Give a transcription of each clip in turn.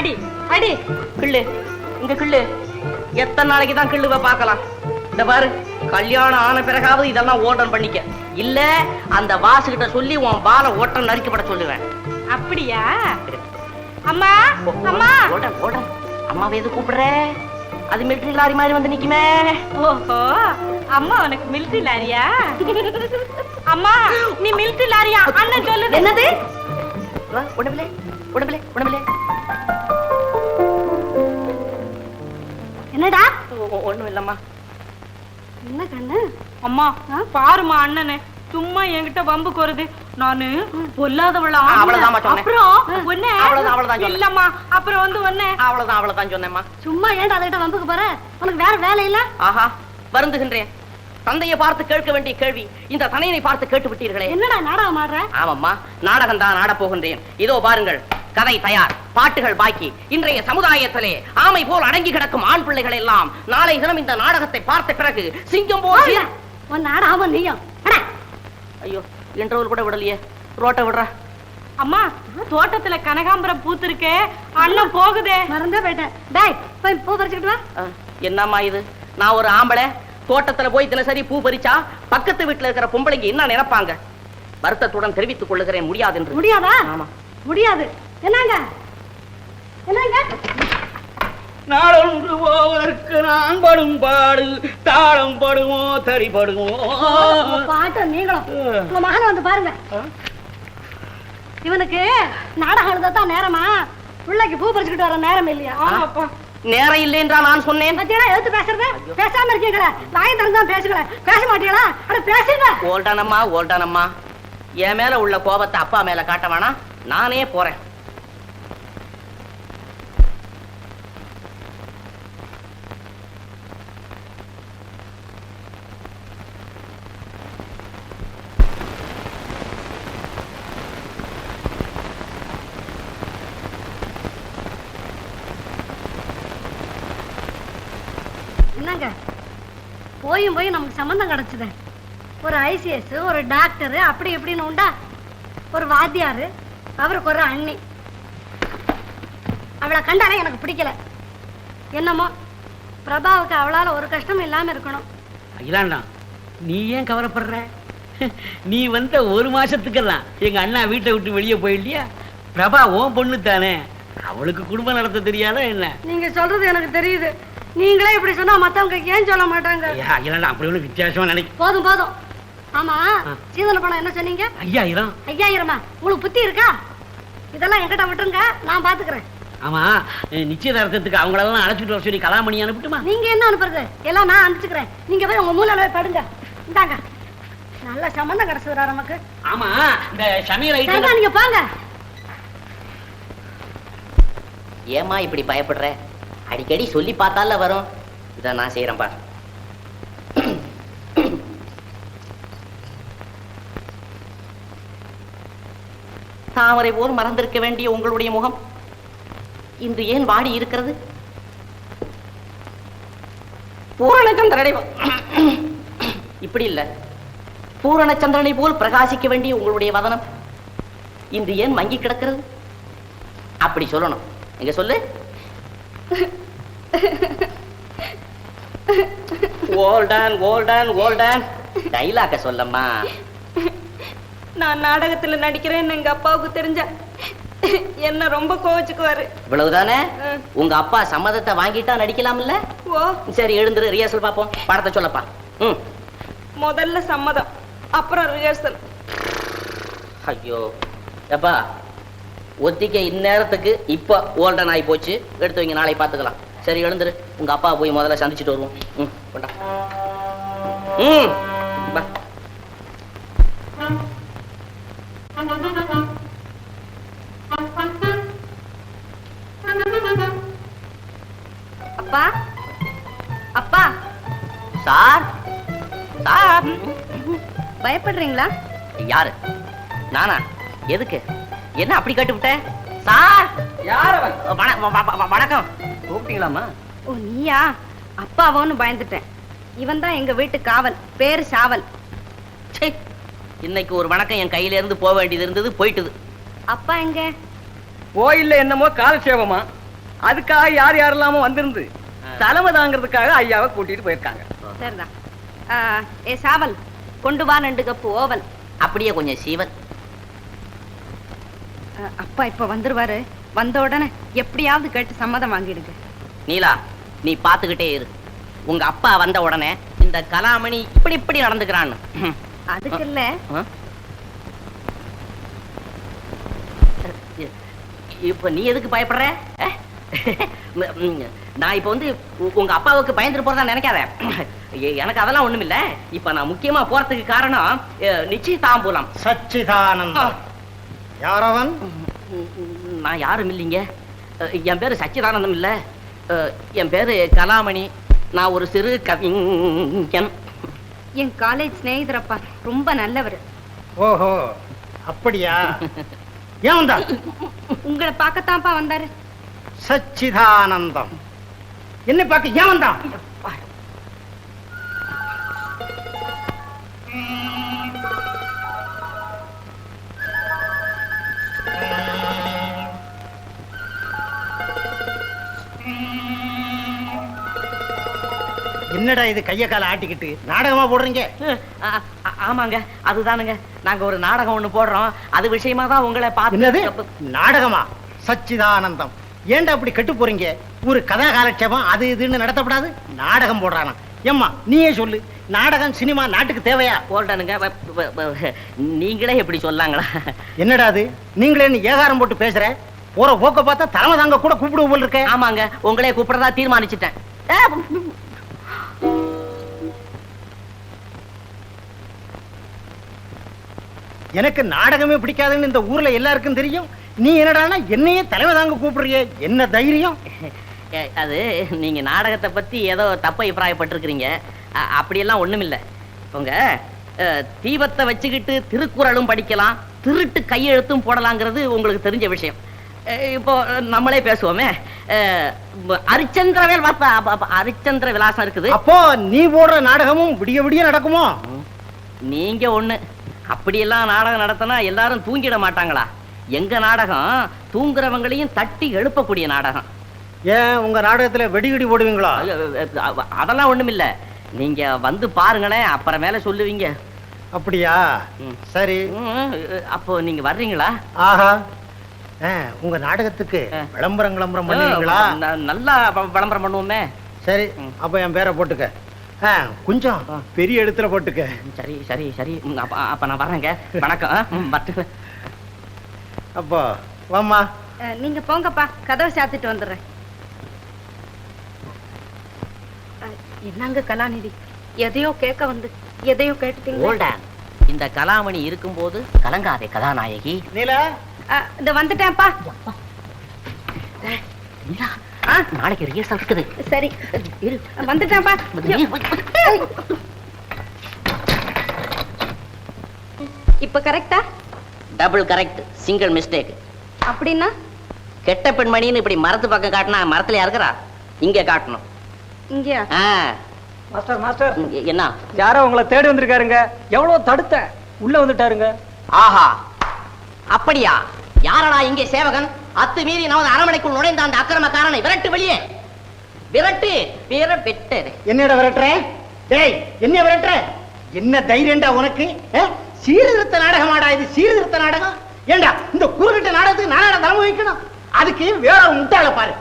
அடி அடி. கிள்ளு, இங்க கிள்ளு. எத்தனை நாளைக்கு தான் கிள்ளுவ பாக்கலாம். இந்த பாரு, கல்யாணம் ஆன பிறகாவது இதெல்லாம் ஓட்டம் பண்ணிக்க. இல்ல அந்த வாசுகிட்ட சொல்லி உன் பால ஓட்டம் நறுக்கப்பட சொல்லுவேன். அப்படியா? அம்மா அம்மா. ஓட்டம் ஓட்டம். அம்மாவை எது கூப்பிடுற? அது மிலிட்டரி லாரி மாதிரி வந்து நிக்குமே. ஓஹோ, அம்மா உனக்கு மிலிட்டரி லாரியா? அம்மா நீ மிலிட்டரி லாரியா? அண்ணன் சொல்லுது. என்னது? உடம்புல உடம்புல உடம்புல. என்னடா? ஒண்ணும் இல்லம்மா. என்ன கண்ணு? அம்மா பாருமா அண்ணனு சும்மா என்கிட்ட வம்புக்கு வருது. நானு பொல்லாதவளா? அப்புறம் ஒண்ணே இல்லம்மா. அப்புறம் வந்து ஒண்ணே அவ்வளவுதான் சொன்னேம்மா. சும்மா ஏன்டா அதட்ட வம்புக்கு போற? உனக்கு வேற வேலை இல்ல? ஆஹா, வருந்துகின்றேன். தந்தையை பார்த்து கேட்க வேண்டிய கேள்வி இந்த தனையனை பார்த்து கேட்டு விட்டீர்களே. என்னடா நாடகம் ஆடுற? ஆமாம்மா, நாடகம் தான் ஆட போகின்றேன். இதோ பாருங்கள், கதை தயார், பாட்டுகள் பாக்கி. இன்றைய சமுதாயத்திலே ஆமை போல் அடங்கி கிடக்கும் ஆண் பிள்ளைகள் எல்லாம் நாளை தினம் இந்த நாடகத்தை பார்த்த பிறகு சிங்கம் போல் நாடகம் நீயும். ஐயோ, இன்டர்வல் கூட விடலையே, ரோட்டை விடுற. அம்மா, தோட்டத்துல கனகாம்பரம் பூத்து இருக்கே, அண்ணன் போகுதே. மறந்தே போயிட்டேன். டேய், போய் பூ பறிச்சுக்கிட்டு வா. என்னம்மா இது? நான் ஒரு ஆம்பளை தோட்டத்துல போய் தினசரி பூ பறிச்சா பக்கத்து வீட்டுல இருக்கிற பொம்பளைங்க என்ன நினைப்பாங்க? வருத்தத்துடன் தெரிவித்துக் கொள்ளுகிறேன், முடியாது என்று. முடியாதா? ஆமா, முடியாது. என்னங்க என்னங்க? நாளொன்று போவதற்கு நான் படும் பாடு தாளம் படுமோ தறிபடுமோ. பாட்டு நீங்களும் உங்க மகனை வந்து பாருங்க. இவனுக்கு நாடகம் எழுதத்தான் நேரமா? பிள்ளைக்கு பூ பறிச்சுக்கிட்டு வர நேரம் இல்லையா? ஆமாப்பா, நேரம் இல்லை என்றா நான் சொன்னேன். எடுத்து பேசுறது பேசாம இருக்கீங்களா? வாயை திறந்துதான் பேசுங்களேன். பேச மாட்டீங்களா? அட பேசுங்க. ஓல்டானம்மா ஓல்டானம்மா, என் மேல உள்ள கோபத்தை அப்பா மேல காட்ட வேணாம், நானே போறேன். என்னங்க போயும் போய் நமக்கு சம்பந்தம் கிடைச்சது. ஒரு ஐசிஎஸ், ஒரு டாக்டர், அப்படி எப்படின்னு உண்டா? ஒரு வாத்தியாரு, அவருக்கு ஒரு அண்ணி. அவளை கண்டாலே எனக்கு பிடிக்கல. என்னமோ பிரபாவுக்கு அவளால ஒரு கஷ்டம் இல்லாம இருக்கணும். அகிலாண்டா, நீ ஏன் கவலைப்படுற? நீ வந்த ஒரு மாசத்துக்கெல்லாம் எங்க அண்ணா வீட்டை விட்டு வெளியே போயிடலையா? பிரபா ஓன் பொண்ணு தானே, அவளுக்கு குடும்பம் நடத்த தெரியாதா என்ன? நீங்க சொல்றது எனக்கு தெரியுது. நீங்களே இப்படி சொன்னா மத்தவங்க ஏன் சொல்ல மாட்டாங்க? அப்படி ஒண்ணு வித்தியாசமா நினைக்க. போதும் போதும். ஆமா, சீதன பணம் என்ன சொன்னீங்க? 5000. 5000மா? உங்களுக்கு புத்தி இருக்கா? இதெல்லாம் என்கிட்ட விட்டுருங்க, நான் பாத்துக்கிறேன். ஆமா, நிச்சயதார்த்தத்துக்கு அவங்களெல்லாம் அழைச்சிட்டு வர சொல்லி கலாமணி அனுப்பிட்டுமா? நீங்க என்ன அனுப்புறது? எல்லாம் நான் அனுப்பிச்சுக்கிறேன். நீங்க போய் உங்க மூலையில போய் படுங்க. இந்தாங்க, நல்ல சம்பந்தம் கிடைச்சதுரா நமக்கு. ஆமா, இந்த சமையல் நீங்க போங்க. ஏமா இப்படி பயப்படுற? அடிக்கடி சொல்லி பார்த்தால வரும். இத நான் செய்யறேன் பாரு. தாமரை போல் மறந்திருக்க வேண்டிய உங்களுடைய முகம் இன்று ஏன் வாடி இருக்கிறது? பூரணச்சந்திரனை இப்படி இல்ல, பூரணச்சந்திரனை போல் பிரகாசிக்க வேண்டிய உங்களுடைய வதனம் இன்று ஏன் மங்கி கிடக்கிறது? அப்படி சொல்லணும். எங்க சொல்லு. ஓல்டன் ஓல்டன் ஓல்டன் டைலாக சொல்லம்மா. நான் நாடகத்துல நடிக்கிறேன்னு எங்க அப்பாவுக்கு தெரிஞ்ச என்ன ரொம்ப கோவிச்சுக்குவாரு. இவ்வளவுதானே? உங்க அப்பா சம்மதத்தை வாங்கிட்டா நடிக்கலாம்ல? ஓ சரி, எழுந்துரு, ரிஹர்சல் பாப்போம். படத்தை சொல்லப்பா. முதல்ல சம்மதம், அப்புறம் ரிஹர்சல். ஐயோ எப்பா, ஒத்திக்க இந்நேரத்துக்கு இப்ப ஓல்டன் ஆகி போச்சு. எடுத்து வைங்க, நாளை பாத்துக்கலாம். சரி, எழுந்துரு, உங்க அப்பா போய் முதல்ல சந்திச்சுட்டு வருவோம். கொண்டா. அப்பா அப்பா. சார் சார், பயப்படுறீங்களா? யாரு? நானா? எதுக்கு? என்ன அப்படி கேட்டு விட்ட? சார், வணக்கம். கூப்பிட்டீங்களாமா? ஓ நீயா? அப்பாவோன்னு பயந்துட்டேன். இவன் தான் எங்க வீட்டு காவல், பேரு சாவல். இன்னைக்கு ஒரு வணக்கம் என் கையில இருந்து போக வேண்டியது இருந்தது, போயிட்டுது. அப்பா எங்க? கோயில்ல என்னமோ காலட்சேபமா, அதுக்காக யார் யாரெல்லாமோ வந்திருந்து தலைமை தாங்கிறதுக்காக ஐயாவை கூட்டிட்டு போயிருக்காங்க. சரிதான். ஏ சாவல், கொண்டு வா 2 கப்பு ஓவல். அப்படியே கொஞ்சம் சீவல். அப்பா இப்ப வந்துருவாரு. வந்த உடனே எப்படியாவது கேட்டு சம்மதம் வாங்கிடுங்க. நீலா, நீ பாத்துக்கிட்டே இரு. உங்க அப்பா வந்த உடனே இந்த கலாமணி இப்படி இப்படி நடந்துக்கிறான்னு. அதுக்கு இல்ல, இப்ப நீ எதுக்கு பயப்படுற? நான் இப்ப வந்து உங்க அப்பாவுக்கு பயந்துட்டு போறதா நினைக்காத. எனக்கு அதெல்லாம் ஒண்ணும் இல்ல. இப்ப நான் முக்கியமா போறதுக்கு காரணம் நிச்சயதாம்பூலம். சச்சிதானந்தம். யாரவன்? நான் யாரும் இல்லைங்க. என் பேரு சச்சிதானந்தம் இல்ல, என் பேரு கலாமணி. நான் ஒரு சிறு கவிஞன். என் காலேஜ் ஸ்நேகிதரப்பா, ரொம்ப நல்லவர். ஓஹோ, அப்படியா? ஏன் வந்தா? உங்களை பார்க்கத்தான்ப்பா வந்தாரு. சச்சிதானந்தம் என்ன பார்க்க ஏன் வந்தான்? என்னடா இது கைய கால ஆட்டிக்கிட்டு நாடகமா போடுறீங்க? ஆமாங்க, அதுதானுங்க. நாங்க ஒரு நாடகம் ஒண்ணு போடுறோம். அது விஷயமா தான் உங்களை என்னது பார்த்து. நாடகமா? சச்சிதானந்தம், ஏன்டா அப்படி கெட்டு போறீங்க? ஒரு கதா காலட்சேபம் அது இதுன்னு நடத்தப்படாது. நாடகம் போடுறானா? ஏம்மா நீயே சொல்லு, நாடகம் சினிமா நாட்டுக்கு தேவையா? போல்டனுங்க, நீங்களே எப்படி சொல்லாங்களா? என்னடா அது நீங்களே ஏகாரம் போட்டு பேசுற? போற போக்க பார்த்தா தலைமை தாங்க கூட கூப்பிடுவோம் போல் இருக்க. ஆமாங்க, உங்களே கூப்பிடுறதா தீர்மானிச்சுட்டேன். எனக்கு நாடகமே பிடிக்காதுன்னு இந்த ஊர்ல எல்லாருக்கும் தெரியும். நீ என்னடானா என்னையே தலைமை தாங்க கூப்பிடுறிய? என்ன தைரியம்? அது நீங்க நாடகத்தை பத்தி ஏதோ தப்ப அபிப்பிராயப்பட்டிருக்கிறீங்க. அப்படியெல்லாம் ஒண்ணும் இல்ல. உங்க தீபத்தை வச்சுக்கிட்டு திருக்குறளும் படிக்கலாம், திருட்டு கையெழுத்தும் போடலாங்கிறது உங்களுக்கு தெரிஞ்ச விஷயம். இப்போ நம்மளே பேசுவோமே. அரிச்சந்திர விலாசம் இருக்குது. அப்போ நீ போடுற நாடகமும் விடிய விடிய நடக்குமோ? நீங்க ஒண்ணு, அப்படியெல்லாம் நாடகம் நடத்தினா எல்லாரும் தூங்கிட மாட்டாங்களா? எங்க நாடகம் தூங்குறவங்களையும் தட்டி எழுப்பக்கூடிய நாடகம். ஏன் உங்க நாடகத்துல வெடிகுடி போடுவீங்களா? அதெல்லாம் ஒண்ணும் இல்ல. நீங்க வந்து பாருங்களேன், அப்புறமேல சொல்லுவீங்க. அப்படியா? சரி, அப்போ நீங்க வர்றீங்களா? ஆஹா, உங்க நாடகத்துக்கு விளம்பரம் பண்ணுவீங்களா? நல்லா விளம்பரம் பண்ணுவோமே. சரி, அப்ப என் பேரை போட்டுக்க. கொஞ்சம் பெரிய இடத்துல போட்டுக்க. சரி சரி சரி, அப்ப நான் வரேங்க. வணக்கம். அப்போ வாம்மா. நீங்க போங்கப்பா, கதவை சாத்திட்டு வந்துடுறேன். என்னங்க கலாநிதி, எதையோ கேட்க வந்து எதையோ கேட்டுட்டீங்க. இந்த கலாமணி இருக்கும்போது கலங்காதே கதாநாயகி. நீலா, இந்த வந்துட்டேன்ப்பா. நாளைக்கு ரிஹர்சல் இருக்குது. சரி, வந்துட்டேன்ப்பா. இப்ப கரெக்டா? Double correct, single mistake. அப்படின்னா கெட்ட பெண்மணின்னு இப்படி மரத்து பக்கம் காட்டினா மரத்துல இருக்கிறா, இங்க காட்டணும். இங்கயா? மாஸ்டர் மாஸ்டர், என்ன? யாரோ உங்களை தேடி வந்திருக்காருங்க. எவ்வளவு தடுத்த, உள்ள வந்துட்டாருங்க. ஆஹா, அப்படியா? யாரடா இங்கே சேவகன்? அத்து மீறி நமது அரண்மனைக்குள் நுழைந்த அந்த அக்கிரமக்காரனை விரட்டு வெளியே. விரட்டு, விரட்டு. என்னடா விரட்டுற? டேய், என்ன விரட்டுற? என்ன தைரியம்டா உனக்கு? சீர்திருத்த நாடகமாடா இது? சீர்திருத்த நாடகம்? ஏண்டா இந்த குறுகிட்ட நாடகத்துக்கு நானடா தலைமை வைக்கணும்? அதுக்கு வேற முட்டாள பாரு.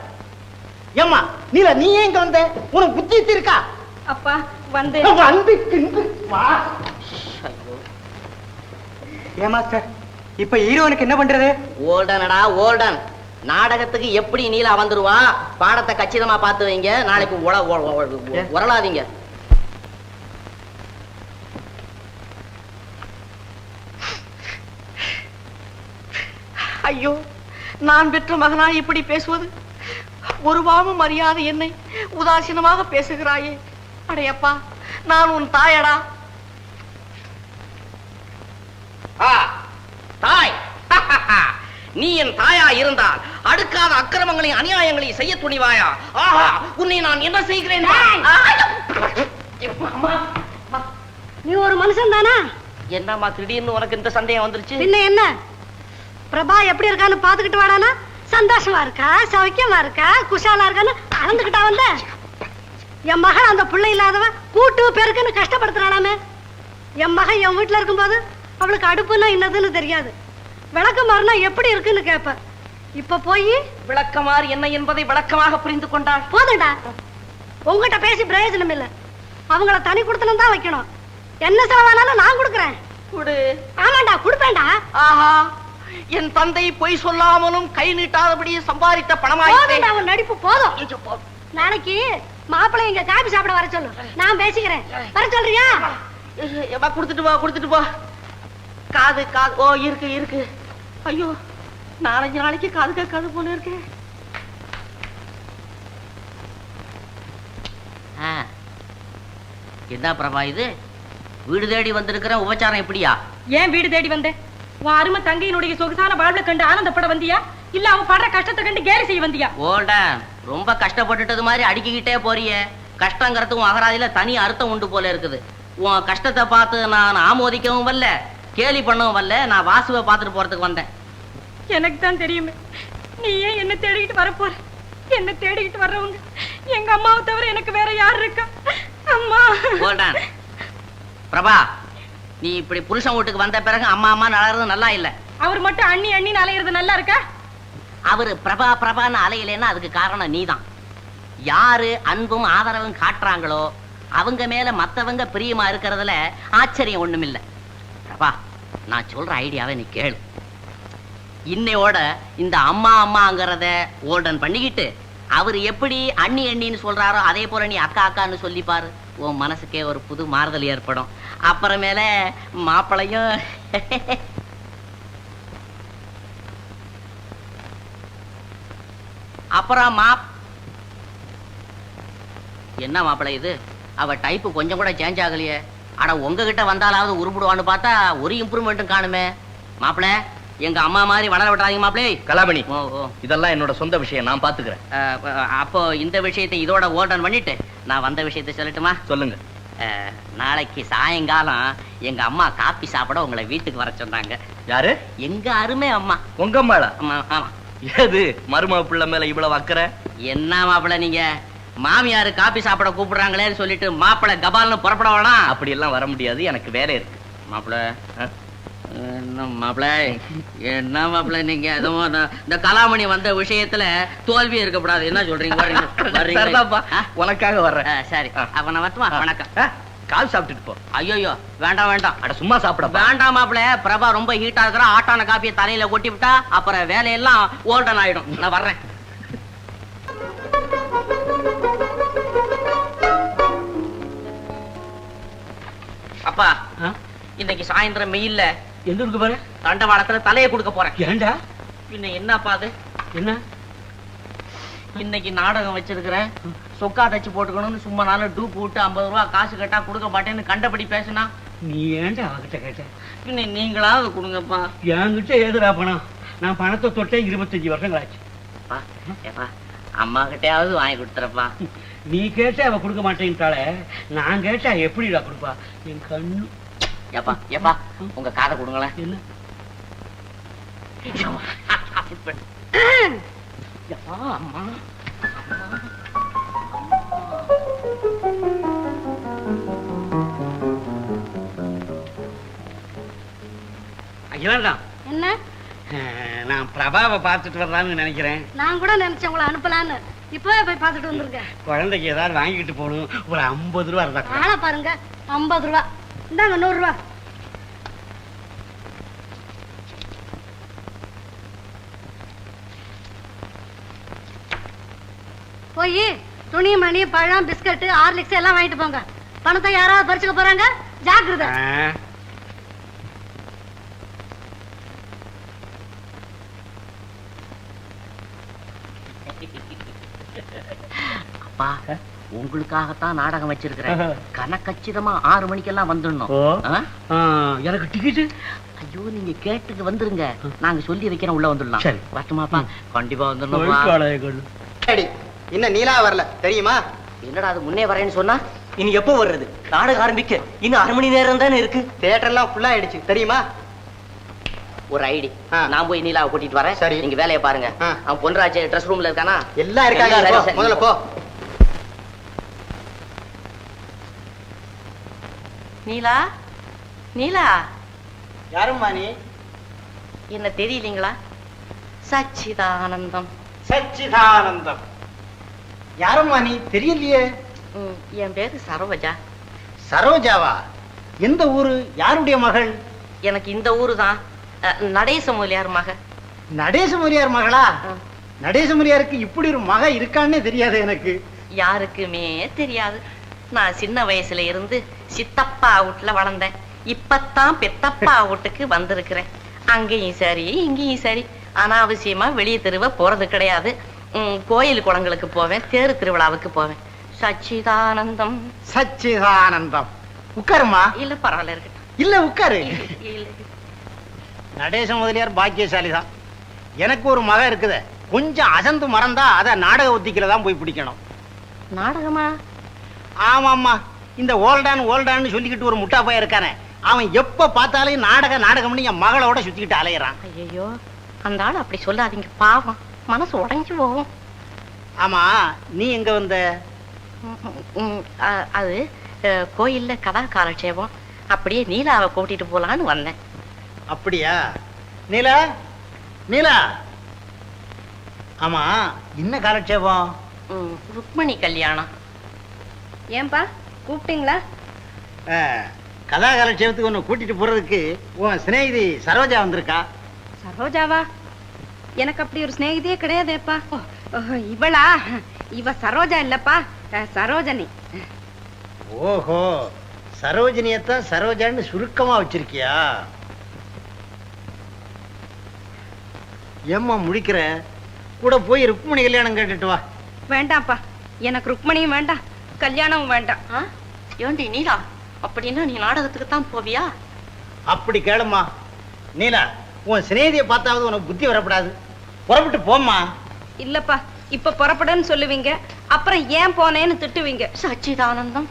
ஏம்மா நீலா, நீ ஏன் இங்க வந்த? உனக்கு புத்தி இருக்கா? அப்பா வந்து ஏமாஸ்டர், இப்ப ஹீரோனுக்கு என்ன பண்றது? ஓல்டனடா ஓல்டன். நாடகத்துக்கு எப்படி நீலா வந்துருவா? பாடத்தை கச்சிதமா பார்த்து வைங்க. நாளைக்கு உரளாதீங்க. ஐயோ, நான் பெற்ற மகனா இப்படி பேசுவது? ஒரு வாமும் அறியாத என்னை உதாசீனமாக பேசுகிறாயே. அடையப்பா, நான் உன் தாயடா. தாய், நீ என் தாயா இருந்தால் அடுக்காத அக்கிரமங்களையும் அநியாயங்களையும் செய்ய துணிவாயா? ஆஹா, உன்னை நான் என்ன செய்கிறேன்? நீ ஒரு மனுஷன் தானா? என்னம்மா திடீர்னு உனக்கு இந்த சந்தேகம் வந்துருச்சு? பின்ன என்ன? பிரபா எப்படி இருக்கான்னு பாத்துக்கிட்டு வாடானா? சந்தோஷமா இருக்கா, சௌக்கியமா இருக்கா, குஷாலா இருக்கான்னு அளந்துகிட்டா வந்த. என் மகன் அந்த பிள்ளை இல்லாதவன் கூட்டு பெருக்குன்னு கஷ்டப்படுத்துறானாமே. என் மகன் என் வீட்டுல இருக்கும்போது அவளுக்கு அடுப்புன்னா என்னதுன்னு தெரியாது, விளக்கு மாறினா எப்படி இருக்குன்னு கேப்ப. இப்ப போய் விளக்கமாறு என்ன என்பதை விளக்கமாக புரிந்து கொண்டாள். போதுண்டா, உங்ககிட்ட பேசி பிரயோஜனம் இல்ல. அவங்கள தனி கொடுத்தனும் தான் வைக்கணும். என்ன செலவானாலும் நான் கொடுக்குறேன். குடு. ஆமாண்டா, கொடுப்பேன்டா. ஆஹா, என் தந்தை பொய் சொல்லாமலும் கை நீட்டாதபடி சம்பாதித்த பணமாயிட்டே. அவன் நடிப்பு போதும். நாளைக்கு மாப்பிள்ளை இங்க காபி சாப்பிட வர சொல்லு, நான் பேசிக்கிறேன். வர சொல்றியா? கொடுத்துட்டு வா, கொடுத்துட்டு வா. காது காது ஓ இருக்கு இருக்கு. ஐயோ, 4-5 நாளைக்கு காது கேட்காது போல இருக்கு. என்ன பிரபா இது? வீடு தேடி வந்திருக்கிற உபச்சாரம் எப்படியா? ஏன் வீடு தேடி வந்தேன்? உன் அருமை தங்கையினுடைய சொகுசான வாழ்வை கண்டு ஆனந்தப்பட வந்தியா, இல்ல அவன் படுற கஷ்டத்தை கண்டு கேலி செய்ய வந்தியா? ஓட ரொம்ப கஷ்டப்பட்டுட்டது மாதிரி அடிக்கிட்டே போறிய. கஷ்டங்கிறதுக்கும் அகராதியில தனி அர்த்தம் உண்டு போல இருக்குது. உன் கஷ்டத்தை பார்த்து நான் ஆமோதிக்கவும் வரல, கேலி பண்ணவும் வரல. நான் வாசுவை பார்த்துட்டு போறதுக்கு வந்தேன். எனக்கு தான் தெரியுமே நீ ஏன் என்ன தேடிக்கிட்டு வரப்போற. என்ன தேடிக்கிட்டு வர்றவங்க எங்க அம்மாவை தவிர எனக்கு வேற யார் இருக்கா? அம்மா. பிரபா, நீ இப்படி புருஷன் வீட்டுக்கு வந்த பிறகு அம்மா அம்மா நலறது நல்லா இல்ல. அவர் மட்டும் அண்ணி அண்ணின்னு அலையிறது நல்லா இருக்கா? அவரு பிரபா பிரபான்னு அலையிலன்னா அதுக்கு காரணம் நீதான். யாரு அன்பும் ஆதரவும் காட்டுறாங்களோ அவங்க மேல மத்தவங்க பிரியமா இருக்கிறதுல ஆச்சரியம் ஒண்ணும் இல்ல. பிரபா, நான் சொல்ற ஐடியாவை நீ கேளு. இன்னையோட இந்த அம்மா அம்மாங்கிறத ஓல்டன் பண்ணிக்கிட்டு அவர் எப்படி அண்ணி அண்ணின்னு சொல்றாரோ அதே போல நீ அக்கா அக்கான்னு சொல்லி பாரு. உன் மனசுக்கே ஒரு புது மாறுதல் ஏற்படும். அப்புறமேல மாப்பிளையும் அப்புறம் என்ன மாப்பிள்ளை இது? அவ டைப்பு கொஞ்சம் கூட சேஞ்ச் ஆகலையே. ஆனா உங்ககிட்ட வந்தாலாவது உருப்பிடுவான்னு பார்த்தா ஒரு இம்ப்ரூவ்மெண்ட்டும் காணுமே. மாப்பிள்ளை, எங்க அம்மா மாதிரி வளர விட்டாதீங்க மாப்பிள்ளை. கலாமணி, இதெல்லாம் என்னோட சொந்த விஷயம், நான் பாத்துக்கிறேன். அப்போ இந்த விஷயத்தை இதோட ஓல்டன் பண்ணிட்டு நான் வந்த விஷயத்தை சொல்லட்டுமா? சொல்லுங்க. நாளைக்கு சாயங்காலம் எங்க அம்மா காப்பி சாப்பிட உங்களை வீட்டுக்கு வர சொன்னாங்க. யாரு? எங்க அருமை அம்மா. உங்க அம்மாளா? ஆமா. ஏது மருமக பிள்ளை மேல இவ்வளவு அக்கறை? என்ன மாப்பிள்ளை, நீங்க மாமியாரு காப்பி சாப்பிட கூப்பிடுறாங்களேன்னு சொல்லிட்டு மாப்பிள்ளை கபால்னு புறப்பட வேணாம். அப்படி எல்லாம் வர முடியாது, எனக்கு வேலை இருக்கு. மாப்பிள்ளை என்ன மாப்பிள்ளை, என்ன மாப்பிள்ளை நீங்க எதுவும் இந்த கலாமணி வந்த விஷயத்துல தோல்வி இருக்கக்கூடாது. என்ன சொல்றீங்க? உனக்காக வர்றேன். சரி, அப்ப நான் வரட்டுமா? வணக்கம். கால் சாப்பிட்டுட்டு போ. ஐயோ வேண்டாம் வேண்டாம். அட சும்மா சாப்பிட வேண்டாம் மாப்பிள்ளை. பிரபா ரொம்ப ஹீட்டா இருக்கிற ஆட்டான காப்பியை தலையில கொட்டி விட்டா அப்புறம் வேலையெல்லாம் ஓல்டன் ஆயிடும். நான் வர்றேன். அப்பா, இன்னைக்கு சாயந்தரம் மெயில்ல எந்த இருக்கு பாரு, தண்டவாளத்துல தலையை கொடுக்க போறேன். ஏண்டா? பின்ன என்னப்பா அது? என்ன? இன்னைக்கு நாடகம் வச்சிருக்கிறேன், சொக்கா தச்சு போட்டுக்கணும்னு சும்மா நானும் டூ போட்டு 50 ரூபா காசு கேட்டா கொடுக்க மாட்டேன்னு கண்டபடி பேசுனா. நீ ஏன்டா அவகிட்ட கேட்ட? பின்ன நீங்களாவது கொடுங்கப்பா. என்கிட்ட ஏதுடா பணம்? நான் பணத்தை தொட்டே 25 வருஷங்கள் ஆச்சு. ஏப்பா, அம்மா கிட்டையாவது வாங்கி கொடுத்துறப்பா. நீ கேட்ட அவ கொடுக்க மாட்டேன்ட்டாளே, நான் கேட்டா எப்படிடா கொடுப்பா? என் கண்ணு. ஏப்பா ஏப்பா, உங்க காதை கொடுங்களேன். என்ன? அம்மா அகிலாண்டா, என்ன? நான் பிரபாவை பார்த்துட்டு வரலான்னு நினைக்கிறேன். நான் கூட நினைச்சேன் உங்களை அனுப்பலான்னு. இப்பவே போய் பார்த்துட்டு வந்துருக்கேன். குழந்தைக்கு ஏதாவது வாங்கிட்டு போகணும். ஒரு 50 ரூபா இருந்தா. ஆனா பாருங்க, 50 ரூபா. இந்தாங்க 100 ரூபா. போய் துணி மணி பழம் பிஸ்கட் ஹார்லிக்ஸ் எல்லாம் வாங்கிட்டு போங்க. பணத்தை யாராவது பறிச்சுக்க போறாங்க, ஜாக்கிரதை. அப்பா, உங்களுக்காகத்தான் நாடகம் வச்சிருக்கிறேன். கணக்கச்சிதமா 6 மணிக்கெல்லாம் வந்துடணும். எனக்கு டிக்கெட்? ஐயோ, நீங்க கேட்டுக்கு வந்துருங்க, நாங்க சொல்லி வைக்கிறோம், உள்ள வந்துடலாம். சரி, வரட்டுமாப்பா? கண்டிப்பா வந்துடணும். இன்னும் நீலா வரல தெரியுமா? என்னடா அது முன்னே வரேன்னு சொன்னா? இனி எப்போ வர்றது? நாடகம் ஆரம்பிக்க இன்னும் 1/2 மணி நேரம் தானே இருக்கு. தியேட்டர் எல்லாம் ஃபுல்லா ஆயிடுச்சு தெரியுமா? ஒரு ஐடி. ஆ. நான் போய் நீலாவை கூட்டிட்டு வரேன். சரி. நீங்க வேலையை பாருங்க. ஆ. அவன் பொன்ராஜ் ட்ரெஸ் ரூம்ல இருக்கானா? எல்லாம் இருக்காங்க. எல்லாம் போ, சரி. முதல்ல போ. நீலா, நீலா, யாரும்மா நீ? என்ன தெரியலீங்களா? சச்சிதானந்தம். சச்சிதானந்தம். யாரும்மா நீ? தெரியலையே. என் பேரு சரோஜா. சரோஜாவா? எந்த ஊரு? யாருடைய மகள்? எனக்கு இந்த ஊரு தான். நடேச முதலியார் மக. நடேசமுரியார் மகளா? நடேசமுரியாருக்கு இப்படி ஒரு மக இருக்கான்னே தெரியாது எனக்கு. யாருக்குமே தெரியாது. நான் சின்ன வயசுல இருந்து சித்தப்பா வீட்டுல வளர்ந்தேன். இப்பத்தான் பெத்தப்பா வீட்டுக்கு வந்திருக்கிறேன். அங்கேயும் சரி இங்கேயும் சரி அனாவசியமா வெளியே தெருவ போறது கிடையாது. கோயில் குளங்களுக்கு போவேன், தேரு திருவிழாவுக்கு போவேன். சச்சிதானந்தம். சச்சிதானந்தம். உட்காருமா. இல்ல பரவாயில்ல இருக்கட்டும். இல்ல உட்காரு. இல்ல. நடேச முதலியார் பாக்கியசாலி தான். எனக்கு ஒரு மக இருக்குது. கொஞ்சம் அசந்து மறந்தா அத நாடக ஒத்திக்கில தான் போய் பிடிக்கணும். நாடகமா? ஆமாம்மா. இந்த ஓல்டான்னு சொல்லிக்கிட்டு ஒரு முட்டா பையன் இருக்கானே, அவன் எப்ப பார்த்தாலும் நாடகம்னு என் மகளோட சுத்திக்கிட்டு அலையிறான். ஐயோ, அந்த ஆள் அப்படி சொல்லாதீங்க, பாவம், மனசு உடைஞ்சு போகும். ஆமா, நீ எங்க வந்த? அது கோயில்ல கதா காலட்சேபம், அப்படியே நீலாவை கூட்டிட்டு போலான்னு வந்தேன். அப்படியா? நீலா, நீலா. ஆமா, என்ன காலட்சேபம்? ருக்மணி கல்யாணம். ஏன்பா கூப்பிட்டீங்களா? கதா காலட்சேபத்துக்கு ஒன்னு கூட்டிட்டு போறதுக்கு உன் சிநேகிதி சரோஜா வந்திருக்கா. சரோஜாவா? எனக்கு அப்படி ஒரு சிநேகிதியே கிடையாதேப்பா. இவளா? இவ சரோஜா இல்லப்பா, சரோஜனி. ஓஹோ, சரோஜினியத்தான் சரோஜான்னு சுருக்கமா வச்சிருக்கியா? ஏம்மா முடிக்கிற? கூட போய் ருக்மணி கல்யாணம் கேட்டுட்டு வா. வேண்டாம்ப்பா, எனக்கு ருக்மணியும் வேண்டாம், கல்யாணமும் வேண்டாம். ஏண்டி நீலா, அப்படின்னா நீ நாடகத்துக்கு தான் போவியா? அப்படி கேளுமா. நீலா, உன் சிநேகிதியை பார்த்தாவது உனக்கு புத்தி வரப்படாது. புறப்பட்டு போம்மா. இல்லப்பா, இப்ப புறப்படுன்னு சொல்லுவீங்க, அப்புறம் ஏன் போனேன்னு திட்டுவீங்க. சச்சிதானந்தம்,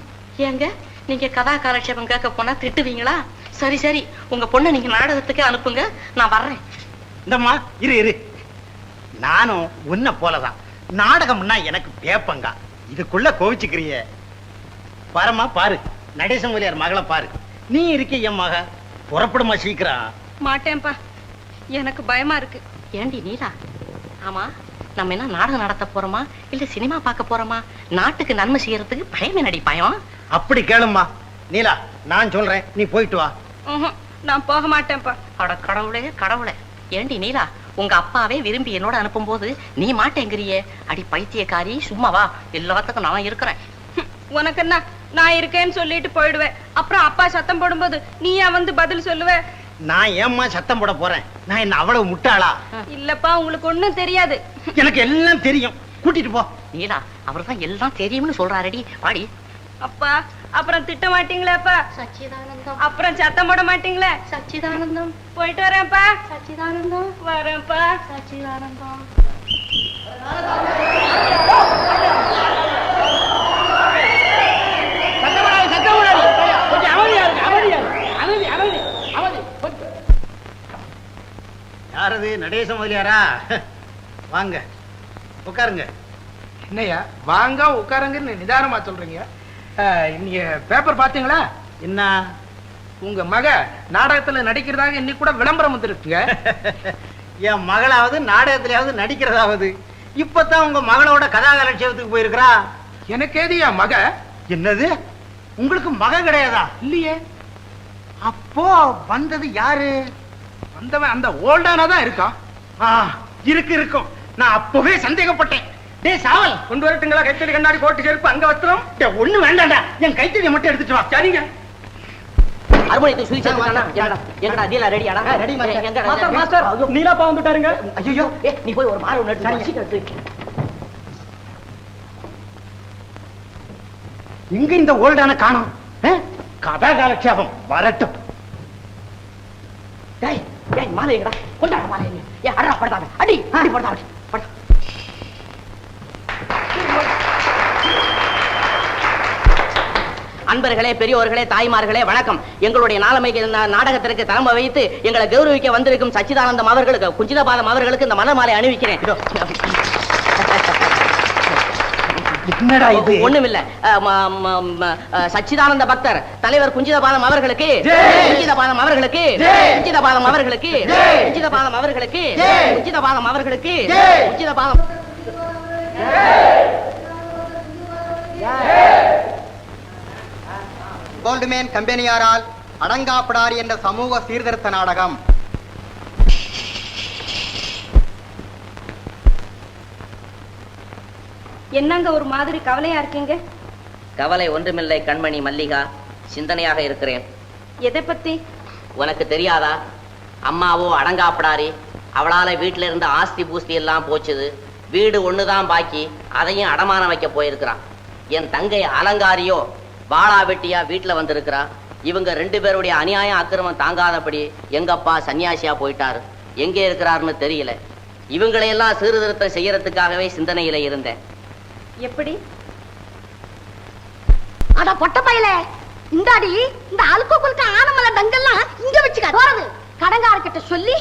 ஏங்க நீங்க கதா காலட்சேபம் கேட்க போனா திட்டுவீங்களா? சரி சரி, உங்க பொண்ணை நீங்க நாடகத்துக்கு அனுப்புங்க, நான் வர்றேன். இந்தம்மா இரு. நானும் உன்னை போலதான். நாடகம்னா எனக்கு பேப்பங்க. இதுக்குள்ள கோவிச்சுக்கிறிய. பாரம்மா, பாரு, நடேச முதலியார் மகளை பாரு. நீ இருக்க என் மக. புறப்படுமா சீக்கிரம். மாட்டேன்ப்பா, எனக்கு பயமா இருக்கு. ஏண்டி நீலா, ஆமா நம்ம என்ன நாடகம் நடத்த போறோமா இல்ல சினிமா பார்க்க போறோமா? நாட்டுக்கு நன்மை செய்யறதுக்கு பயமே நடி பயம். அப்படி கேளும்மா. நீலா, நான் சொல்றேன், நீ போயிட்டு வா. நான் போக மாட்டேன்ப்பா. அட கடவுளே கடவுளே. ஏண்டி நீலா, உங்க அப்பாவே விரும்பி என்னோட அனுப்பும் போது நீ மாட்டேங்கிறியே? அடி பைத்தியக்காரி, சும்மா வா, எல்லாத்துக்கும் நான் இருக்கிறேன். உனக்கு என்ன, நான் இருக்கேன்னு சொல்லிட்டு போயிடுவேன். அப்புறம் அப்பா சத்தம் போடும்போது நீயா வந்து பதில் சொல்லுவ? நான் ஏம்மா சத்தம் போட போறேன்? நான் என்ன அவ்வளவு முட்டாளா? இல்லப்பா, உங்களுக்கு ஒண்ணும் தெரியாது. எனக்கு எல்லாம் தெரியும். கூட்டிட்டு போ. நீலா, அவர்தான் எல்லாம் தெரியும்னு சொல்றாரடி, வாடி. அப்பா, அப்புறம் திட்ட மாட்டீங்களாப்பா? சச்சிதானந்தம். அப்புறம் சத்தம் போட மாட்டீங்களா? சச்சிதானந்தம். போயிட்டு வரேன்ப்பா. சச்சிதானந்தம். வரேன்ப்பா. சச்சிதானந்தம். யாரது? நடேச முதலியாரா? வாங்க, உட்காருங்க. என்னையா வாங்க உட்காருங்கன்னு நிதானமா சொல்றீங்க? நீங்க பேப்பர் பாத்தீங்களா? என்ன? உங்க மக நாடகத்துல நடிக்கிறதாக இன்னைக்கு கூட விளம்பரம் வந்துருக்குங்க. என் மகளாவது நாடகத்திலாவது நடிக்கிறதாவது. இப்பதான் உங்க மகளோட கதாகலட்சேபத்துக்கு போயிருக்கிறா. எனக்கு ஏதியா மக? என்னது, உங்களுக்கு மக கிடையாதா? இல்லையே. அப்போ வந்தது யாரு? வந்தவன் அந்த ஓல்டானாதான் இருக்கான். இருக்கும். நான் அப்பவே சந்தேகப்பட்டேன். டேய் சாவல், கொண்டு வரட்டுங்களா? கைத்தறி கண்ணாடி கோட்டு செருப்பு அங்க வஸ்திரம்? ஒண்ணு வேண்டாம்டா, என் கைத்தறியை மட்டும் எடுத்துட்டு வா. சரிங்க. அருமனை சுழி சேர்த்துட்டானா? எங்கடா நீலா ரெடியாடா? Ready master. எங்கடா மாஸ்டர், நீலாப்பா வந்துட்டாருங்க. ஐயோ, நீ போய் ஒரு மாறு நட்டு. இங்க இந்த ஓல்டான காணோம். கதாகாலட்சேபம் வரட்டும். டேய் டேய், மாலை எங்கடா? கொண்டாட மாலை. ஏ அடடா, படுதாத. அடி அடி, படுதாத. படு. அன்பர்களே, பெரியோர்களே, தாய்மார்களே, வணக்கம். எங்களுடைய நாடகத்திற்கு தலைமை வைத்து எங்களை கௌரவிக்க வந்திருக்கும் சச்சிதானந்தம் அவர்களுக்கு, குஞ்சிதபாதம் அவர்களுக்கு இந்த மலர் மாலை அணிவிக்கிறேன். என்னடா இது? ஒண்ணுமில்ல, சச்சிதானந்த பக்தர் தலைவர் குஞ்சிதபாதம் அவர்களுக்கு, குஞ்சிதபாதம் அவர்களுக்கு, குஞ்சிதபாதம் அவர்களுக்கு, குஞ்சிதபாதம் அவர்களுக்கு, குஞ்சிதபாதம் அவர்களுக்கு, குஞ்சிதபாதம். கோல்ட்மேன் கம்பெனியாரால் அடங்காப்படாரி என்ற சமூக சீர்திருத்த நாடகம். என்னங்க ஒரு மாதிரி கவலையா இருக்கீங்க? கவலை ஒன்றுமில்லை கண்மணி மல்லிகா, சிந்தனையாக இருக்கிறேன். எதை பத்தி? உனக்கு தெரியாதா? அம்மாவோ அடங்காப்படாரி, அவளால வீட்டுல இருந்த ஆஸ்தி பூஸ்தி எல்லாம் போச்சுது. வீடு ஒண்ணுதான் பாக்கி, அதையும் அடமானம் வைக்க போயிருக்கிறான். என் தங்கை அலங்காரியோ வாளா வெட்டியா வீட்டுல வந்திருக்கிறா. இவங்க 2 பேருடைய அநியாயம் அக்கிரமம் தாங்காதபடி எங்கப்பா சன்னியாசியா போயிட்டாரு. எங்கே இருக்கிறாருன்னு தெரியல. இவங்களையெல்லாம் சீர்திருத்தம் செய்யறதுக்காகவே சிந்தனையில இருந்தேன். எப்படி? அட பொட்ட பையல, இந்தாடி இந்த அல்கோ குல்க ஆனமல டங்கெல்லாம் இங்க வச்சுக்க. போறது கடங்காரக்கிட்ட சொல்லி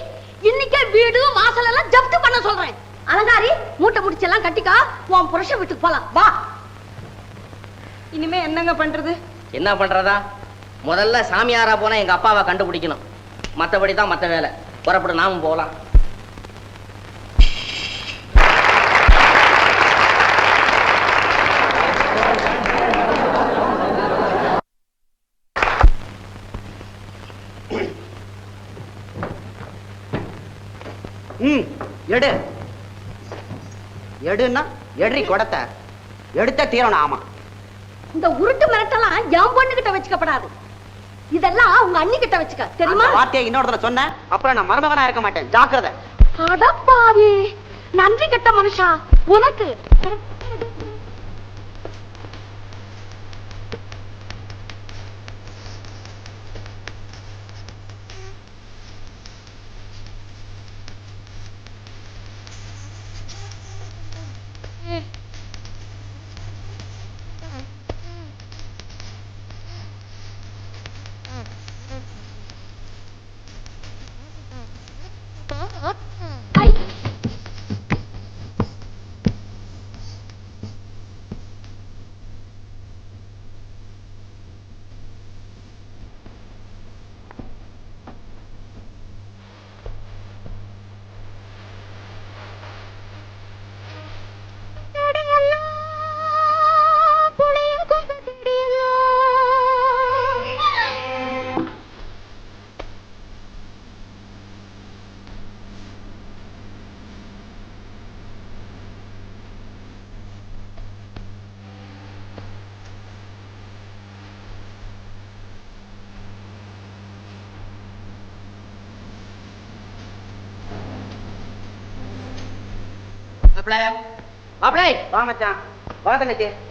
இன்னைக்கே வீடு வாசல் எல்லாம் ஜப்து பண்ண சொல்றேன். அலங்காரி, மூட்டை முடிச்செல்லாம் கட்டிக்கா, உன் புருஷன் வீட்டுக்கு போலாம் வா. இனிமே என்னங்க பண்றது? என்ன பண்றதா? முதல்ல சாமியாரா போனா எங்க அப்பாவை கண்டுபிடிக்கணும். மத்தபடிதான் மத்த வேலை. புறப்படு, நாமும் போகலாம். எடு எடுன்னா எடி கொடத்தை எடுத்த தீரணும். ஆமா, இந்த உருட்டு மிரட்டெல்லாம் என் பொண்ணு கிட்ட வச்சுக்கப்படாது. இதெல்லாம் உங்க அண்ணி கிட்ட வச்சுக்க, தெரியுமா? வார்த்தையை இன்னொருத்தர சொன்ன அப்புறம் நான் மருமகனா இருக்க மாட்டேன். ஜாக்கிரதை. அடப்பாவி, நன்றி கெட்ட மனுஷா உனக்கு.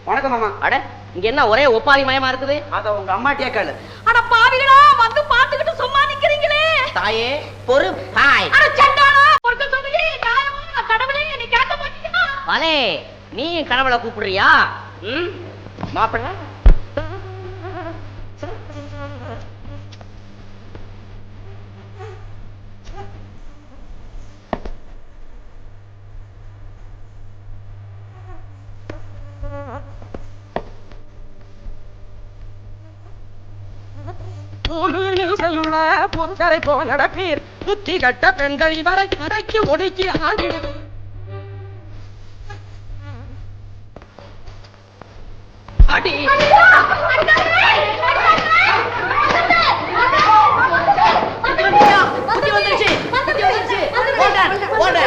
வணக்கம் மாமா. அட, இங்க என்ன ஒரே ஒப்பாரி மயமா இருக்குது? அத உங்க அம்மாட்டியா கேளு. அட பாவிகளா, வந்து பாத்துக்கிட்டு சும்மா நிக்கிறீங்களே. தாயே பொறு. ஹாய். அட சண்டாளா, பொறுக்க சொல்லுங்க. நியாயமா கடவுளே, நீ கேட்க மாட்டீங்களா? வலே, நீ கடவுளை கூப்பிடுறியா? மாப்பிள்ள புத்தரை போல் நடப்பீர். புத்தி கட்ட பெண்கள் இவரை அடக்கி ஒடுக்கி ஆடி அடி. புத்தி வந்துருச்சு, புத்தி வந்துருச்சு. ஓட ஓட.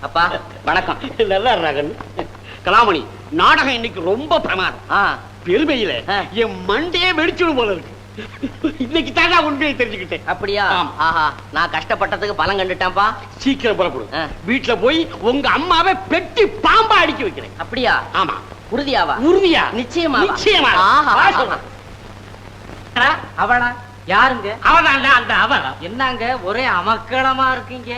அப்பா வணக்கம். நல்லா ராகன். கலாமணி, நாடகம் இன்னைக்கு ரொம்ப பிரமாதம். பெருமையில என் மண்டையே வெடிச்சுடும் போல இருக்கு. இன்னைக்கு தாங்க உண்மையை தெரிஞ்சுக்கிட்டேன். அப்படியா? ஆஹா, நான் கஷ்டப்பட்டதுக்கு பலம் கண்டுட்டேன்ப்பா. சீக்கிரம் புறப்படும். வீட்டுல போய் உங்க அம்மாவை பெட்டி பாம்பா அடிக்க வைக்கிறேன். அப்படியா? ஆமா. உறுதியாவா? உறுதியா? நிச்சயமா. நிச்சயமா. அவளா யாருங்க? அவதான் அந்த அவன். என்னங்க ஒரே அமக்களமா இருக்கீங்க?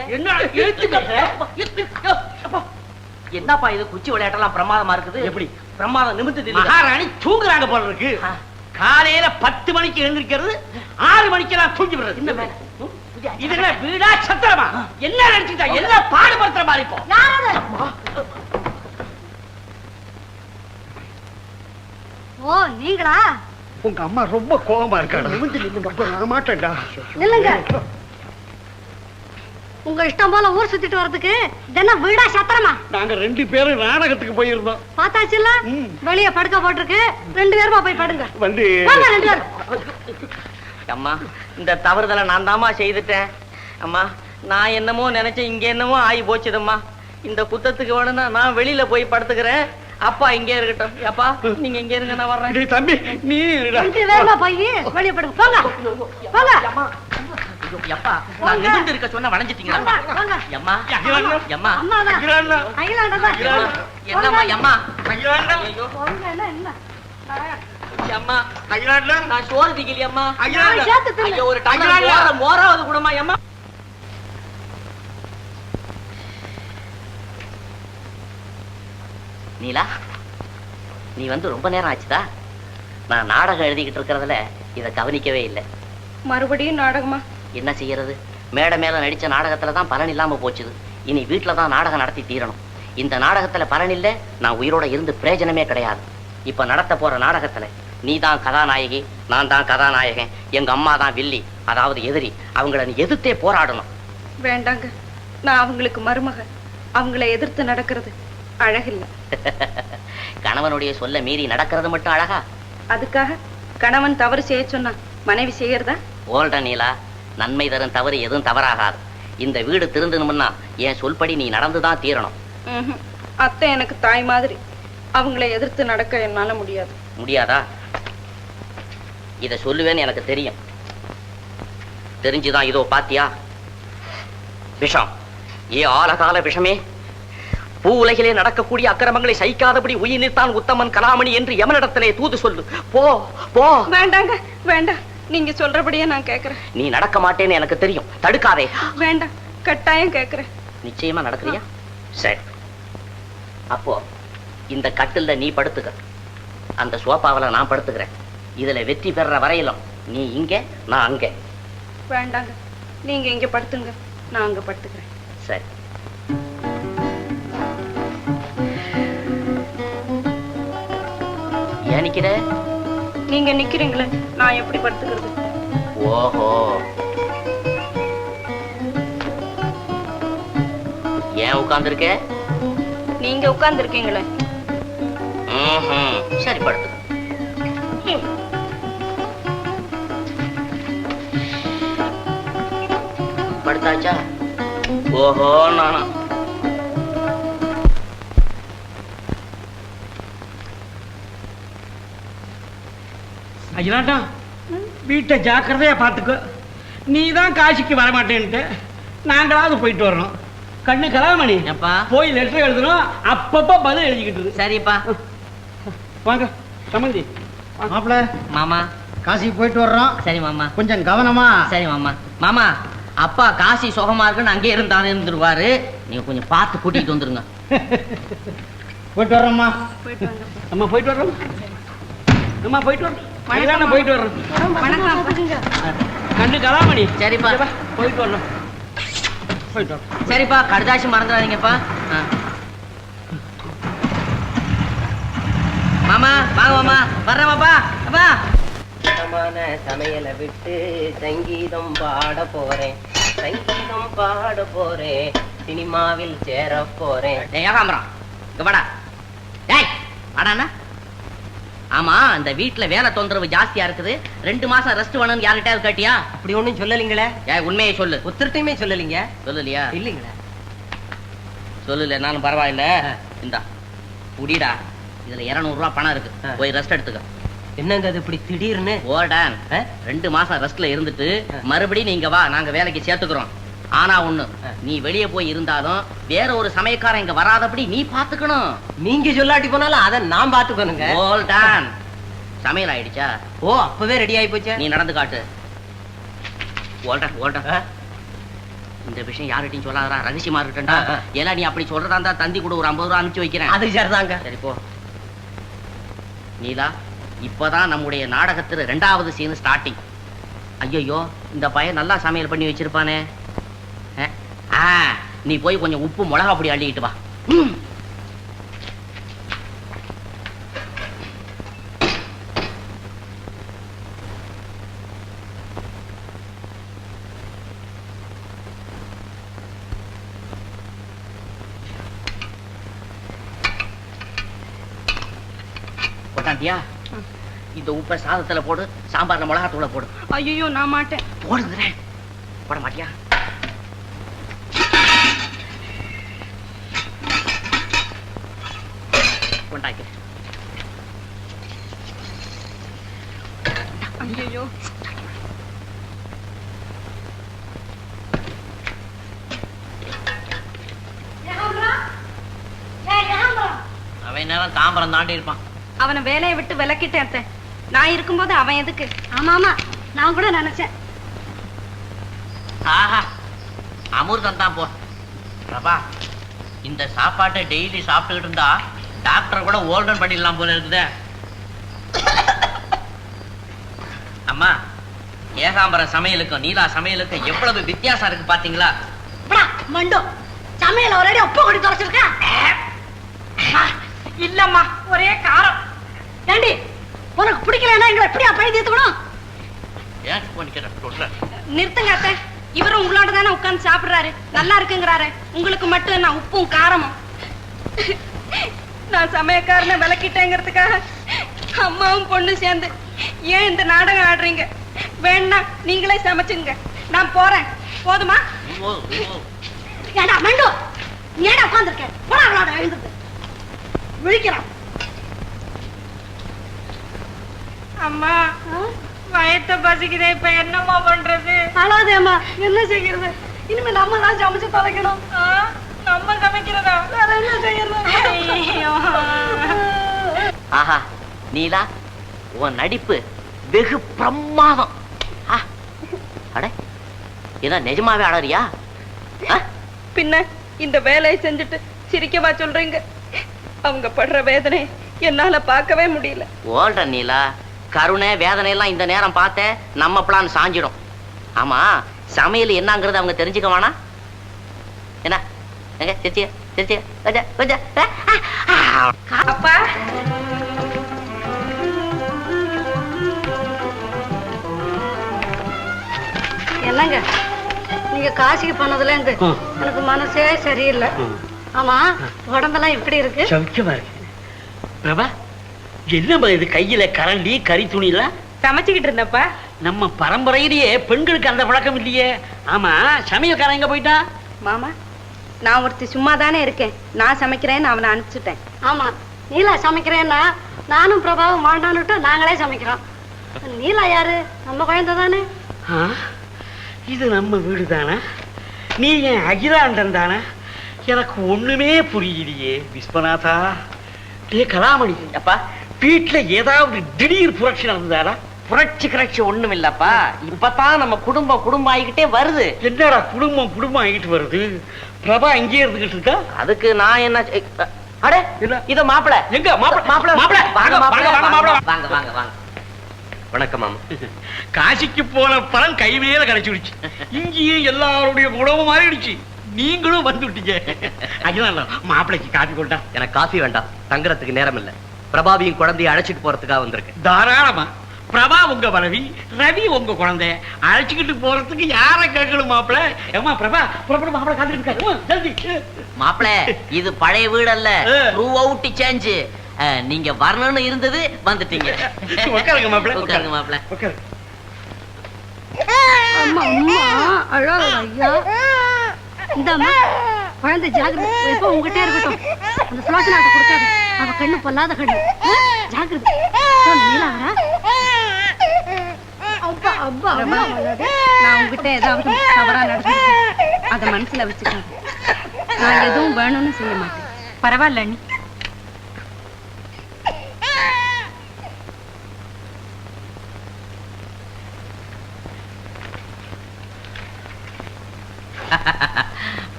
என்னப்பா இது குச்சி விளையாட்டெல்லாம் பிரமாதமா இருக்குது. எப்படி பிரமாதம் நிமித்து மகாராணி தூங்குறாங்க போல இருக்கு. காலையில 10 மணிக்கு எழுந்திருக்கிறது, 6 மணிக்கு நான் தூங்கி விடுறது. இது என்ன வீடா சத்திரமா? என்ன நினைச்சுட்டா என்ன பாடுபடுத்துற மாதிரி இப்போ? ஓ நீங்களா? உங்க அம்மா ரொம்ப கோபமா இருக்காடா. மாட்டேன்டா. நில்லுங்க. உங்க இஷ்டம் போல ஊர் சுத்திட்டு வரதுக்கு இதென்ன வீடா சத்திரமா? நாங்க 2 பேரும் நாடகத்துக்கு போயிருந்தோம். பார்த்தாச்சுல்ல, வெளிய படுக்க போட்டிருக்கு. 2 பேருமா போய் படுங்க. வந்து 2 பேரும். அம்மா இந்த தவறுதலை நான் தாமா செய்துட்டேன். அம்மா நான் என்னமோ நினைச்சேன், இங்க என்னமோ ஆகி போச்சுதம்மா. இந்த குத்தத்துக்கு வேணும்னா நான் வெளியில போய் படுத்துக்கிறேன். அப்பா இங்கே இருக்கட்டும். அப்பா நீங்க இங்க இருங்க, நான் வர்றேன். தம்பி நீ 2 பேருமா போய் வெளிய படுங்க. போங்க போங்க. அப்பா நான் நிமிர்ந்து இருக்க சொன்ன வளைஞ்சிட்டீங்களா? போங்க. அம்மா அம்மா அம்மாதான். அகிலாண்டதான். என்னம்மா அம்மா? போங்க. என்ன அம்மா நான் சோறு திக்கலையம்மா. சேர்த்து தின்னு. ஐயோ ஒரு டம்ளர் மோராவது கூடமா அம்மா? நீலா நீ வந்து ரொம்ப நேரம் ஆச்சுதா? நான் நாடகம் எழுதிக்கிட்டு இருக்கிறதுல இதை கவனிக்கவே இல்லை. மறுபடியும் நாடகமா? என்ன செய்யறது, மேடை மேல நடிச்ச நாடகத்துல தான் பலன் இல்லாம போச்சுது. இனி வீட்டுல தான் நாடகம் நடத்தி தீரணும். இந்த நாடகத்துல பலன் இல்ல, நான் உயிரோட இருந்து பிரயோஜனமே கிடையாது. இப்ப நடத்த போற நாடகத்துல நீ தான் கதாநாயகி, நான் தான் கதாநாயகன், எங்க அம்மா தான் வில்லி, அதாவது எதிரி. அவங்கள நீ எதிர்த்தே போராடணும். வேண்டாங்க, நான் அவங்களுக்கு மருமக. அவங்கள எதிர்த்து நடக்கிறது அழகில்ல. கணவனுடைய சொல்ல மீறி நடக்கிறது மட்டும் அழகா? அதுக்காக கணவன் தவறு செய்ய சொன்னா மனைவி செய்யறதா? ஓல்ட நீலா, நன்மை தரும் தவறு எதுவும் தவறாகாது. இந்த வீடு திருந்தணும்னா என் சொல்படி நீ நடந்துதான் தீரணும். அத்தை எனக்கு தாய் மாதிரி. அவங்கள எதிர்த்து நடக்க என்னால முடியாது. முடியாதா? இத சொல்லுவேன்னு எனக்கு தெரியும். தெரிஞ்சுதான் இதோ பாத்தியா விஷம். ஏ ஆலகால விஷமே, பூ உலகிலே நடக்கக்கூடிய அக்கிரமங்களை சகிக்காதபடி உயிர் நிற்தான் உத்தமன் கலாமணி என்று எமனிடத்திலே தூது சொல்லு. போ போ. வேண்டாங்க, வேண்டாம். நீங்க சொல்றபடியே நான் கேக்குறேன். நீ நடக்க மாட்டேன்னு எனக்கு தெரியும், தடுக்காதே. வேண்டாம், கட்டாயம் கேக்குறேன். நிச்சயமா நடக்கிறியா? சரி, அப்போ இந்த கட்டில்ல நீ படுத்துக்க, அந்த சோபாவில நான் படுத்துக்கிறேன். இதுல வெற்றி பெற வரையிலும் நீ இங்க, நான் அங்க. வேண்டாங்க, நீங்க இங்க படுத்துங்க, நான் அங்க படுத்துக்கிறேன். சரி. ஏன் நிக்கிற? நீங்க நிக்கிறீங்களே, நான் எப்படி படுத்துக்கிறது? ஓஹோ, ஏன் உட்கார்ந்திருக்க? நீங்க உட்கார்ந்து இருக்கீங்களே. சரி, படுத்து. படுத்தாச்சா? ஓஹோ, நானா? அஜிலாட்டம், வீட்டை ஜாக்கிரதையா பார்த்துக்கோ. நீ தான் காசிக்கு வரமாட்டேன்ட்டு நாங்களாவது போயிட்டு வர்றோம். கண்ணு கலாமணி, போய் லெட்டர் எழுதணும், அப்பப்ப பதில் எழுதிக்கிட்டு. சரிப்பா. வாங்க சம்பந்தி. மாப்பிள்ள, மாமா காசிக்கு போயிட்டு வர்றோம். சரி மாமா, கொஞ்சம் கவனமா. சரி மாமா. மாமா, அப்பா காசி சுகமா இருக்குன்னு அங்கே இருந்தானே இருந்துருவாரு. நீங்க கொஞ்சம் பார்த்து கூட்டிட்டு வந்துருங்க. போயிட்டு வர்றோம்மா. போயிட்டு வாங்க. அம்மா போயிட்டு வர்றோம். அம்மா போயிட்டு வர்றோம். போயிட்டு வர்றோம். கண்ணு கலாமணி. சரிப்பா, போயிட்டு வர்றோம். போயிட்டு வர்றோம். சரிப்பா, கடுதாசி மறந்துடாதீங்கப்பா. மாமா வாங்க மாமா, வர்றேன்ப்பா. அப்பா சமையலை விட்டு சங்கீதம் பாட போறேன், சங்கீதம் பாட போறேன், சினிமாவில் சேர போறேன். ஏகாம்பரம், இங்க வாடா. டேய் வாடாண்ணா. ஆமா, இந்த வீட்டுல வேலை தொந்தரவு ஜாஸ்தியா இருக்குது. 2 மாசம் ரெஸ்ட் வேணும்னு யார்கிட்டயாவது கேட்டியா? அப்படி ஒண்ணும் சொல்லலீங்களே. உண்மையை சொல்லு. ஒருத்தருமே சொல்லலீங்க. சொல்லலையா? இல்லீங்களே. சொல்லல, நானும் பரவாயில்ல. இந்தா குடிடா, இதுல 200 ரூபாய் பணம் இருக்கு, போய் ரெஸ்ட் எடுத்துக்க. என்னங்க அது இப்படி திடீர்னு? ஓடான், 2 மாசம் ரெஸ்ட்ல இருந்துட்டு மறுபடியும் நீங்க வா, நாங்க வேலைக்கு சேர்த்துக்கிறோம். ஆனா ஒண்ணு, நீ வெளியே போய் இருந்தாலும் வேற ஒரு சமயக்காரன் இங்க வராதபடி நீ பாத்துக்கணும். நீங்க சொல்லாட்டி போனாலும் அதை நான் பாத்துக்கணுங்க. ஓல்டான். சமையல் ஆயிடுச்சா? ஓ, அப்பவே ரெடி ஆயி போச்சு. நீ நடந்து காட்டு. இந்த விஷயம் யார்கிட்டையும் சொல்லாதடா, ரகசியமா இருக்கட்டா. ஏன்னா நீ அப்படி சொல்றதா இருந்தா தந்தி கூட ஒரு 50 ரூபா அனுப்பிச்சு வைக்கிறேன். அது சரிதாங்க. சரி போ. நீலா, இப்பதான் நம்முடைய நாடகத்துல 2வது சீன் ஸ்டார்டிங். ஐயோ, இந்த பையன் நல்லா சமையல் பண்ணி வச்சிருப்பானே. நீ போய் கொஞ்சம் உப்பு மிளகா பொடி அள்ளிட்டு வா. போட்டாண்டியா? இந்த உப்பை சாதத்துல போடு, சாம்பார்ல மிளகாத்தூளை போடு. ஐயோ, நான் மாட்டேன். போடுங்கிறேன். போட மாட்டியா? கொண்டாக்கி. ஐயோ, அவன் நேரம் தாம்பரம் தாண்டி இருப்பான். அவனை வேலையை விட்டு விலக்கிட்டேன். நான் இருக்கும்போது அவன் எதுக்கு? ஆமா ஆமா, நான் கூட நினைச்சேன். ஆஹா, அமிர்தம் தான் போ. பிரபா, இந்த சாப்பாட்டை டெய்லி சாப்பிட்டுக்கிட்டு இருந்தா டாக்டர் கூட ஓல்டன் பண்ணிடலாம் போல இருக்குதே. அம்மா, ஏகாம்பரம் சமையலுக்கும் நீலா சமையலுக்கும் எவ்வளவு வித்தியாசம் இருக்கு பாத்தீங்களா? மண்டோ, சமையல் ஒரே உப்பு கொடி தொலைச்சிருக்கேன். இல்லம்மா, ஒரே காரம். ஏண்டி, உனக்கு பிடிக்கலன்னா எங்களை எப்படியா பழி தீர்த்துக்கணும்? நிறுத்துங்க அத்தை. இவரும் உங்களோட தானே உட்கார்ந்து சாப்பிடுறாரு, நல்லா இருக்குங்கிறாரு. உங்களுக்கு மட்டும் நான் உப்பும் காரமும். நான் சமயக்காரனை விளக்கிட்டேங்கிறதுக்காக அம்மாவும் பொண்ணு சேர்ந்து ஏன் இந்த நாடகம் ஆடுறீங்க? வேணா நீங்களே சமைச்சுங்க, நான் போறேன். போதுமா? ஏண்டா மண்டோ, நீ ஏடா உட்கார்ந்துருக்க? போடா அவளோட எழுந்துட்டு விழிக்கிறான். அம்மா, வயத்த பசிக்குதே, இப்ப என்னம்மா பண்றது? அழாதேம்மா, என்ன செய்கிறது? இனிமே நம்ம தான் சமைச்சு தொலைக்கணும். நம்ம சமைக்கிறதா? வேற என்ன செய்யறது? ஆஹா, நீலா, உன் நடிப்பு வெகு பிரமாதம். அட, இதான் நிஜமாவே அழறியா? பின்ன இந்த வேலையை செஞ்சுட்டு சிரிக்கவா சொல்றீங்க? அவங்க படுற வேதனை என்னால பார்க்கவே முடியல. ஓல்ற நீலா, கருணை வேதனை எல்லாம் இந்த நேரம் பார்த்தேன் நம்ம பிளான் சாஞ்சிடும். ஆமா, சமையல் என்னங்கிறது அவங்க தெரிஞ்சுக்க வேணா? என்ன சிரிச்சிய சிரிச்சிய கொஞ்சம் கொஞ்சம். அப்பா, என்னங்க, நீங்க காசிக்கு போனதுல இருந்து எனக்கு மனசே சரியில்லை. ஆமா, உடம்பெல்லாம் எப்படி இருக்கு? சௌக்கியமா இருக்கு. பிரபா, என்னப்பா இது கையில கரண்டி கறி துணில? சமைச்சுக்கிட்டு இருந்தப்பா. நம்ம பரம்பரையிலேயே பெண்களுக்கு அந்த பழக்கம் இல்லையே. ஆமா, சமையல்காரன் எங்க போயிட்டா? மாமா, நான் ஒருத்தி சும்மா தானே இருக்கேன், நான் சமைக்கிறேன்னு அவனை அனுப்பிச்சுட்டேன். ஆமா, நீலா சமைக்கிறேன்னா நானும் பிரபாவும் வாண்டான்னுட்டு நாங்களே சமைக்கிறோம். நீலா யாரு? நம்ம குழந்தை தானே. இது நம்ம வீடு தானே? நீ என் அகிலாண்டன் தானே? எனக்கு ஒண்ணுமே புரியலையே விஸ்வநாதா. டே கலாமணி, அப்பா, வீட்டுல ஏதாவது திடீர் புரட்சி நடந்தாரா? புரட்சி கிரட்சி ஒண்ணும் இல்லப்பா. இப்பதான் நம்ம குடும்பம் குடும்பம் ஆகிக்கிட்டே வருது. என்னடா குடும்பம் குடும்பம் ஆகிட்டு வருது? பிரபா இங்கே இருந்துகிட்டு இருக்கா? அதுக்கு நான் என்ன? அடே, இத மாப்பிள எங்க? மாப்பிள வாங்க வாங்க வாங்க. வணக்கம் மாமா. காசிக்கு போன பலன் கை மேல கிடைச்சிடுச்சு. இங்கேயும் எல்லாருடைய குணமும் மாறிடுச்சு. நீங்களும் வந்துட்டீங்க. அகிலாண்டா, மாப்பிளைக்கு காபி கொண்டா. எனக்கு காஃபி வேண்டாம், தங்குறதுக்கு நேரம் இல்ல. பிரபாவியும் குழந்தைய அழைச்சிட்டு போறதுக்காக வந்திருக்கேன். தாராளமா. பிரபா உங்க மனைவி, ரவி உங்க குழந்தை. அழைச்சிக்கிட்டு போறதுக்கு யார கேட்கணும் மாப்பிள? ஏமா பிரபா, புறப்பட மாப்பிள காத்துட்டு இருக்காரு. மாப்பிள, இது பழைய வீடு அல்ல, த்ரூ அவுட் சேஞ்ச். நீங்க வரணும்னு இருந்தது, வந்துட்டீங்க. உட்காருங்க மாப்பிள, உட்காருங்க மாப்பிள. உட்காரு. அம்மா அம்மா அழாத ஐயா. இந்தாம்மா, குழந்தை ஜாகிரதை, எப்போ உங்ககிட்டே இருக்கட்டும். அந்த சுலோசனாட்ட கொடுக்காது, அவ கண்ணு பொல்லாத கண்ணு. ஜாகிரதை. நீலா வரா? அப்பா அப்பா அம்மா, நான் உங்ககிட்ட ஏதாவது தவறா நடந்துட்டேன், அதை மனசுல வச்சுக்காது. நான் எதுவும் வேணும்னு செய்ய மாட்டேன். பரவாயில்ல அண்ணி.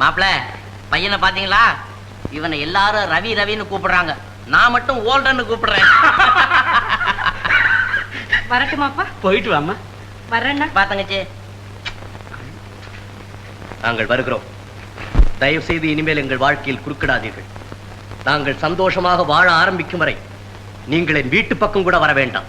மாப்பிள பையனை பாத்தீங்களா? இவனை எல்லாரும் ரவி ரவின்னு கூப்பிடுறாங்க, நான் மட்டும் ஓல்டன்னு கூப்பிடுறேன். வரட்டுமாப்பா? போயிட்டு வாமா. வரேன்னா பாத்தங்கச்சி. நாங்கள் வருகிறோம். தயவு செய்து இனிமேல் எங்கள் வாழ்க்கையில் குறுக்கிடாதீர்கள். நாங்கள் சந்தோஷமாக வாழ ஆரம்பிக்கும் வரை நீங்கள் என் வீட்டு பக்கம் கூட வர வேண்டாம்.